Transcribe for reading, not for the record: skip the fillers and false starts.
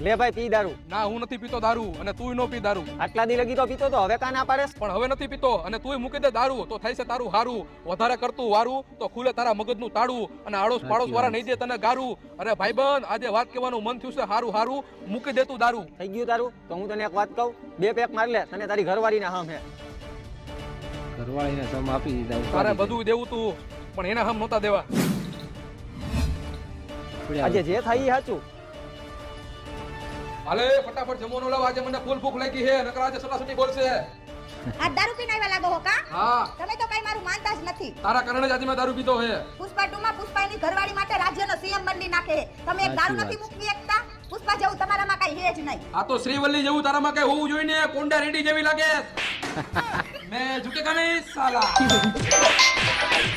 લે ભાઈ પી દારૂ. ના હું નથી પીતો દારૂ અને તુંય નો પી દારૂ. આટલા દી લગી તો પીતો તો હવે કા ના પાડેસ? પણ હવે નથી પીતો અને તુંય મૂકી દે દારૂ તો થાય છે તારું હારું. વધારે કરતું વારું તો ખુલે તારા મગજનું તાળું અને આડોશ પાડોશ વાળા નહીં દે તને ગારું. અરે ભાઈબંધ આજે વાત કહેવાનું મન થયું છે હારું હારું મૂકી દે તું દારૂ. થઈ ગયું તારું? તો હું તને એક વાત કહું, 2 પેક માર લે, તને તારી ઘરવાળી ના હમ હે. ઘરવાળીને સમ આપી દીધા. તારે બધું દેવું તું પણ એના હમ નહોતા દેવા. આજે જે થાય ઈ સાચું. હાલે ફટાફટ જમવાનું લાવ, આજે મને ફૂલ ભૂખ લાગી છે નકર આજે સટાસટી બોલશે. આ દારૂ પીને આવ્યા લાગો હો કા? હા તમે તો કઈ મારું માનતા જ નથી. તારા કારણે જ આજે મેં દારૂ પીધો છે. પુષ્પા 2 માં પુષ્પાની ઘરવાળી માટે રાજ્યનો સીએમ બની નાખે. તમે એક દારૂ નથી મૂકવી એકતા. પુષ્પા જેવું તમારામાં કઈ હે જ નહીં. આ તો શ્રીવલ્લી જેવું તારામાં કઈ હોવું જોઈએ ને. કોંડા રેડી જેવી લાગે. મેં ઝુકેગા નહીં સાલા.